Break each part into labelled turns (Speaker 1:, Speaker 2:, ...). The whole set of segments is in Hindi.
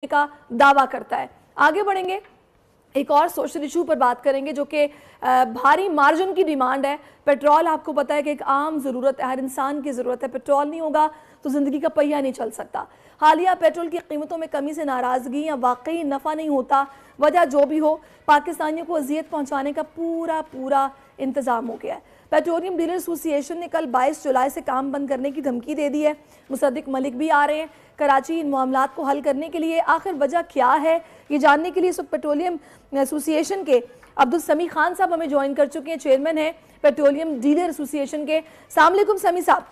Speaker 1: का दावा करता है। आगे बढ़ेंगे, एक और सोशल इशू पर बात करेंगे जो कि भारी मार्जिन की डिमांड है। पेट्रोल आपको पता है कि एक आम ज़रूरत है, हर इंसान की ज़रूरत है। पेट्रोल नहीं होगा तो ज़िंदगी का पहिया नहीं चल सकता। हालिया पेट्रोल की कीमतों में कमी से नाराज़गी या वाकई नफ़ा नहीं होता, वजह जो भी हो, पाकिस्तानियों को अजियत पहुँचाने का पूरा इंतज़ाम हो गया है। पेट्रोलियम डीलर एसोसिएशन ने कल 22 जुलाई से काम बंद करने की धमकी दे दी है। मुसद्दिक मलिक भी आ रहे हैं कराची इन मामलात को हल करने के लिए। आखिर वजह क्या है, ये जानने के लिए इस वक्त पेट्रोलियम एसोसिएशन के अब्दुल समी खान साहब हमें ज्वाइन कर चुके हैं, चेयरमैन है पेट्रोलियम डीलर एसोसिएशन के। अस्सलाम वालेकुम समी साहब।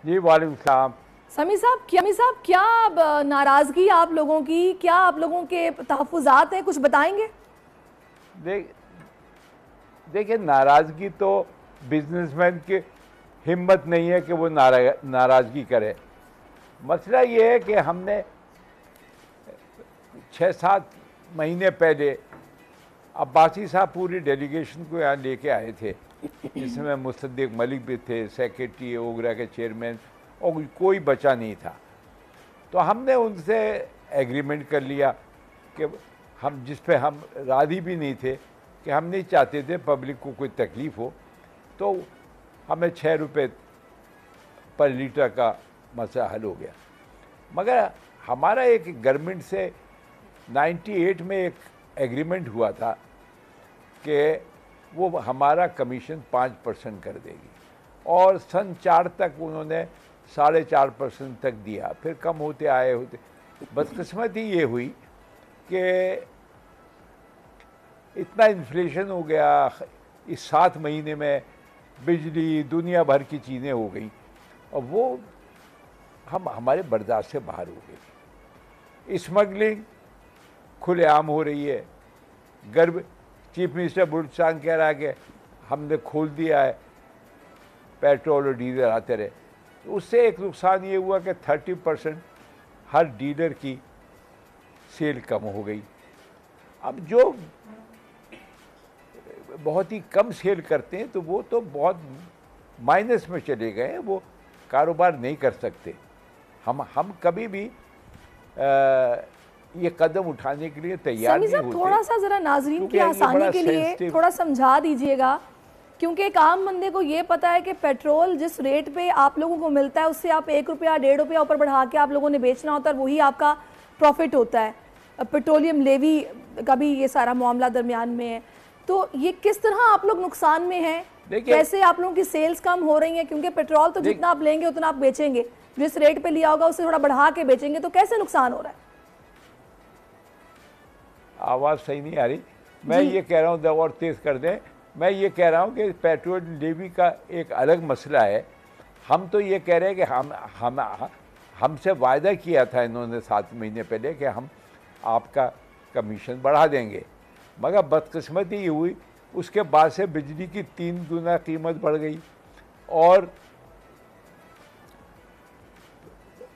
Speaker 2: जी वालेकुम सलाम।
Speaker 1: समी साहब क्या नाराजगी आप लोगों की, क्या आप लोगों के तहफ़्फ़ुज़ात हैं, कुछ बताएंगे?
Speaker 2: देखिए, नाराज़गी तो बिजनेसमैन की हिम्मत नहीं है कि वो नाराज़गी करे। मसला ये है कि हमने 6-7 महीने पहले अब्बासी साहब पूरी डेलीगेशन को यहाँ लेके आए थे, जिसमें मुसद्दिक मलिक भी थे, सेक्रेटरी ओगरा के चेयरमैन, और कोई बचा नहीं था। तो हमने उनसे एग्रीमेंट कर लिया कि हम जिस पे हम राज़ी भी नहीं थे कि हम नहीं चाहते थे पब्लिक को कोई तकलीफ़ हो, तो हमें 6 रुपये पर लीटर का मसला हल हो गया। मगर हमारा एक गवर्नमेंट से 98 में एक एग्रीमेंट हुआ था कि वो हमारा कमीशन 5% कर देगी, और सन 4 तक उन्होंने 4.5% तक दिया, फिर कम होते आए होते। बदकिस्मती ये हुई कि इतना इन्फ्लेशन हो गया, इस 7 महीने में बिजली दुनिया भर की चीज़ें हो गई, और वो हमारे बर्दाश्त से बाहर हो गई। स्मगलिंग खुलेआम हो रही है। चीफ मिनिस्टर बुलसान कह रहा है कि हमने खोल दिया है, पेट्रोल और डीजल आते रहे। तो उससे एक नुकसान ये हुआ कि 30% हर डीलर की सेल कम हो गई। अब जो बहुत ही कम सेल करते हैं तो वो तो बहुत माइनस में चले गए हैं, वो कारोबार नहीं कर सकते। हम कभी भी ये कदम उठाने के लिए तैयार नहीं होते।
Speaker 1: थोड़ा सा जरा नाजरीन की आसानी के लिए थोड़ा समझा दीजिएगा, क्योंकि एक आम बंदे को ये पता है कि पेट्रोल जिस रेट पे आप लोगों को मिलता है उससे आप 1 रुपया 1.5 रुपया ऊपर बढ़ा के आप लोगों ने बेचना होता है, और वही आपका प्रॉफिट होता है। पेट्रोलियम लेवी का भी ये सारा मामला दरमियान में है। तो ये किस तरह आप लोग नुकसान में हैं? कैसे आप लोगों की सेल्स कम हो रही हैं? क्योंकि पेट्रोल तो जितना आप लेंगे उतना आप बेचेंगे, जिस रेट पे लिया होगा उससे थोड़ा बढ़ा के बेचेंगे, तो कैसे नुकसान हो रहा है?
Speaker 2: आवाज़ सही नहीं आ रही। मैं ये कह रहा हूँ, दवा और तेज़ कर दें। मैं ये कह रहा हूँ कि पेट्रोल लेवी का एक अलग मसला है। हम तो ये कह रहे हैं कि हमसे वायदा किया था इन्होंने 7 महीने पहले कि हम आपका कमीशन बढ़ा देंगे, मगर बदकिस्मती ये हुई उसके बाद से बिजली की 3 गुना कीमत बढ़ गई, और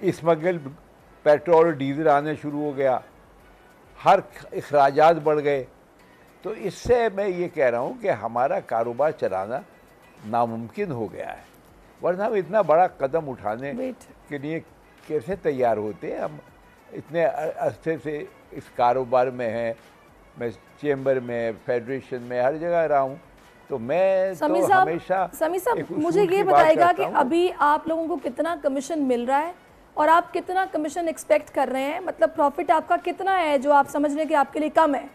Speaker 2: स्मगल पेट्रोल डीजल आने शुरू हो गया, हर अखराजात बढ़ गए। तो इससे मैं ये कह रहा हूँ कि हमारा कारोबार चलाना नामुमकिन हो गया है, वरना हम इतना बड़ा कदम उठाने के लिए कैसे तैयार होते हैं। हम इतने अरसे से इस कारोबार में हैं, मैं चेंबर में, फेडरेशन में, हर जगह रहा हूँ, तो मैं तो हमेशा।
Speaker 1: समी साहब, मुझे ये बताएगा कि अभी आप लोगों को कितना कमीशन मिल रहा है और आप कितना कमीशन एक्सपेक्ट कर रहे हैं? मतलब प्रॉफिट आपका कितना है जो आप समझ रहे हैं कि आपके लिए कम है?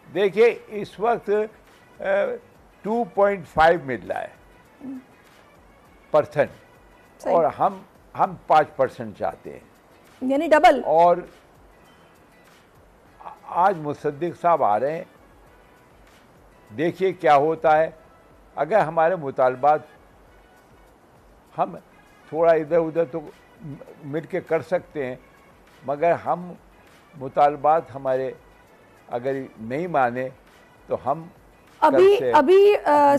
Speaker 2: देखिए, इस वक्त 2.5 मिल रहा है %, और हम 5% चाहते हैं,
Speaker 1: यानी डबल।
Speaker 2: और आज मुसद्दिक साहब आ रहे हैं, देखिए क्या होता है। अगर हमारे मुतालबात हम थोड़ा इधर उधर तो मिल के कर सकते हैं, मगर हम मुतालबात हमारे अगर नहीं माने तो हम
Speaker 1: अभी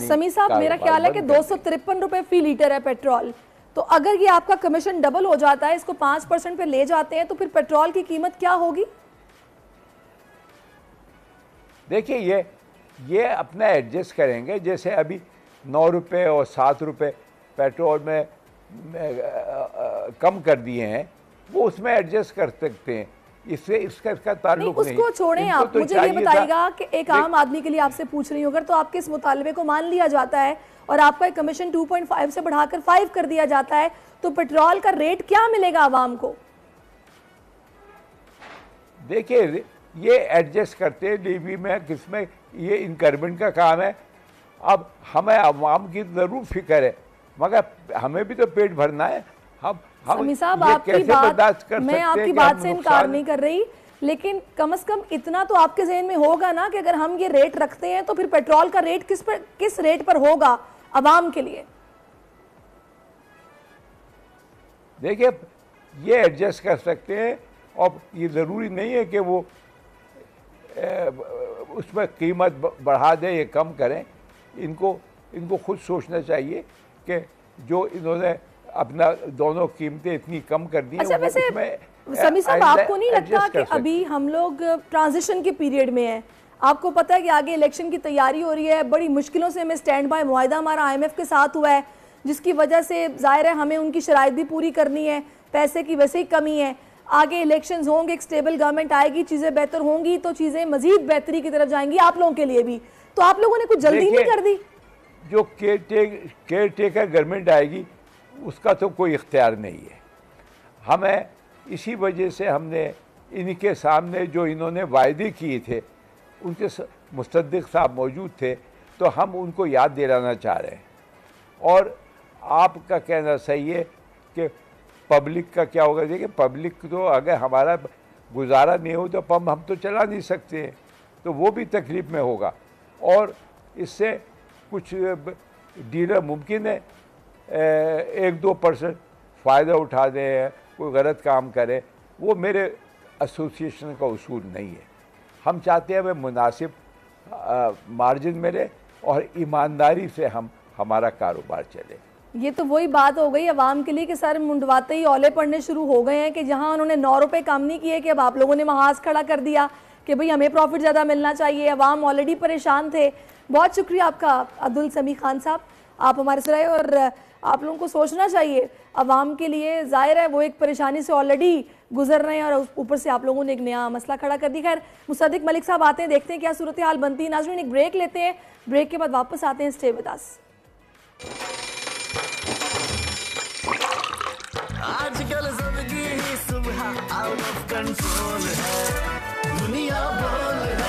Speaker 1: समी साहब, मेरा ख्याल है कि 253 रुपये फी लीटर है पेट्रोल। तो अगर ये आपका कमीशन डबल हो जाता है, इसको 5% पे ले जाते हैं, तो फिर पेट्रोल की कीमत क्या होगी?
Speaker 2: देखिए, ये अपना एडजस्ट करेंगे। जैसे अभी 9 रुपये और 7 रुपये पेट्रोल में कम कर दिए हैं, वो उसमें एडजस्ट कर सकते हैं, इससे इसका ताल्लुक नहीं।
Speaker 1: उसको छोड़ें आप, मुझे ये बताइएगा कि एक आम आदमी के लिए आपसे पूछ रही हूँ, अगर तो आपके इस मुतालबे को मान लिया जाता है और आपका कमीशन 2.5 से बढ़ाकर 5 कर दिया जाता है, तो पेट्रोल का रेट क्या मिलेगा आवाम को?
Speaker 2: देखिए, ये एडजस्ट करते हैं डीबी में, किसमें, ये इनकरमेंट का काम है। अब हमें आवाम की ज़रूर फिक्र है, मगर हमें भी तो पेट भरना है। हम
Speaker 1: समी साहब, आपकी बात, मैं आपकी बात से इनकार नहीं कर रही, लेकिन कम से कम इतना तो आपके ज़हन में होगा ना कि अगर हम ये रेट रखते हैं तो फिर पेट्रोल का रेट किस रेट पर होगा आवाम के लिए?
Speaker 2: देखिए, ये एडजस्ट कर सकते हैं, और ये ज़रूरी नहीं है कि वो उसमें कीमत बढ़ा दें या कम करें। इनको खुद सोचना चाहिए कि जो इन्होंने अपना दोनों कीमतें इतनी कम कर दी।
Speaker 1: अच्छा, वैसे समी साहब, आपको नहीं लगता कि अभी हम लोग ट्रांजिशन के पीरियड में हैं? आपको पता है कि आगे इलेक्शन की तैयारी हो रही है, बड़ी मुश्किलों से हमें स्टैंड बाय मुआहिदा हमारा IMF के साथ हुआ है, जिसकी वजह से जाहिर है हमें उनकी शराइत भी पूरी करनी है, पैसे की वैसे ही कमी है। आगे इलेक्शंस होंगे, एक स्टेबल गवर्नमेंट आएगी, चीज़ें बेहतर होंगी तो चीज़ें मजीद बेहतरी की तरफ जाएंगी आप लोगों के लिए भी। तो आप लोगों ने कुछ जल्दी नहीं कर दी?
Speaker 2: जो केयर टेकर गवर्नमेंट आएगी उसका तो कोई इख्तियार नहीं है हमें। इसी वजह से हमने इनके सामने जो इन्होंने वायदे किए थे, उनके मुस्तदिक साहब मौजूद थे, तो हम उनको याद दिलाना चाह रहे हैं। और आपका कहना सही है कि पब्लिक का क्या होगा। देखिए, पब्लिक तो अगर हमारा गुजारा नहीं हो तो पंप हम तो चला नहीं सकते हैं, तो वो भी तकलीफ में होगा। और इससे कुछ डीलर मुमकिन है 1-2% फ़ायदा उठा दें, कोई गलत काम करे, वो मेरे एसोसिएशन का उसूल नहीं है। हम चाहते हैं हमें मुनासिब मार्जिन मिले और ईमानदारी से हमारा कारोबार चले।
Speaker 1: ये तो वही बात हो गई अवाम के लिए कि सर मुंडवाते ही औले पड़ने शुरू हो गए हैं कि जहां उन्होंने 9 रुपये कम नहीं किए कि अब आप लोगों ने महाज खड़ा कर दिया कि भाई हमें प्रॉफिट ज़्यादा मिलना चाहिए। अवाम ऑलरेडी परेशान थे। बहुत शुक्रिया आपका अब्दुल समी खान साहब, आप हमारे से रहे। और आप लोगों को सोचना चाहिए अवाम के लिए, जाहिर है वो एक परेशानी से ऑलरेडी गुजर रहे हैं और ऊपर से आप लोगों ने एक नया मसला खड़ा कर दी। खैर, मुसद्दिक मलिक साहब आते हैं, देखते हैं क्या सूरत हाल बनती है। नाज़रीन, एक ब्रेक लेते हैं, ब्रेक के बाद वापस आते हैं। Stay with us.
Speaker 3: आजकल जिंदगी ही सुबह आउट ऑफ कंट्रोल है, दुनिया बोल